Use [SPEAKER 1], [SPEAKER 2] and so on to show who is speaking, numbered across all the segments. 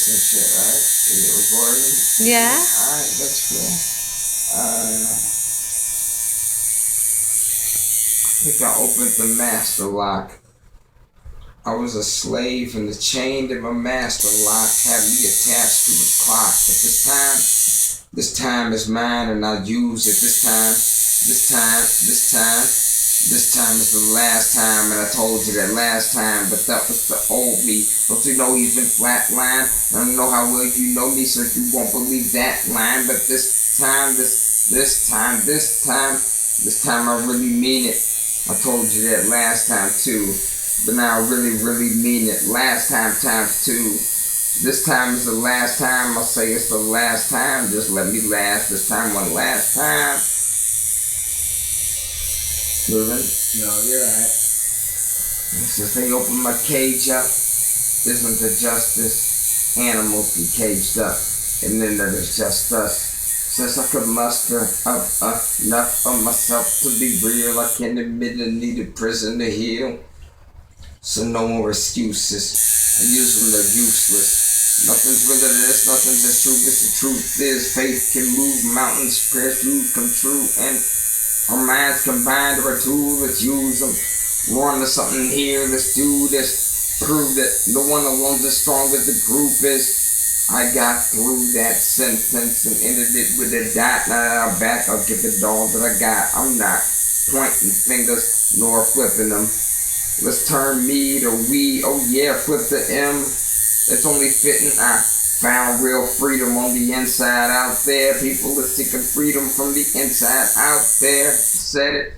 [SPEAKER 1] this and shit, right? Is it recording?
[SPEAKER 2] Yeah.
[SPEAKER 1] Alright, that's cool. I think I opened the master lock. I was a slave and the chain to my master lock had me attached to the clock. But this time is mine and I'll use it. This time is the last time, and I told you that last time, but that was the old me. Don't you know he's been flatlined? I don't know how well you know me, so you won't believe that line. But this time I really mean it. I told you that last time too, but now I really mean it. Last time times two. This time is the last time. I'll say it's the last time. Just let me last. This time one last time. Moving?
[SPEAKER 3] No, you're right.
[SPEAKER 1] Since they opened my cage up, isn't the justice? Animals be caged up, and then that is just us. Since I could muster up enough of myself to be real, I can admit I needed prison to heal. So no more excuses. I use them, they're useless. Nothing's really this, nothing's as true as the truth is. Faith can move mountains, prayers do come true, and our minds combined are a tool, let's use them. We're on to something here, let's do this. Prove that no one alone's as strong as the group is. I got through that sentence and ended it with a dot. Now I'm back, I'll get the dog that I got. I'm not pointing fingers nor flipping them. Let's turn me to we, oh yeah, flip the M. It's only fitting I found real freedom on the inside out there. People are seeking freedom from the inside out there. Said it,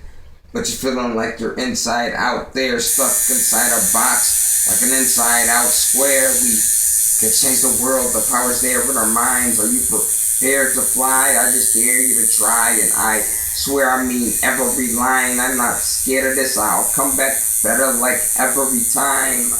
[SPEAKER 1] but you're feeling like you're inside out there, stuck inside a box, like an inside out square. We can change the world, the power's there in our minds. Are you prepared to fly? I just dare you to try, and I swear I mean every line. I'm not scared of this, I'll come back better like every time.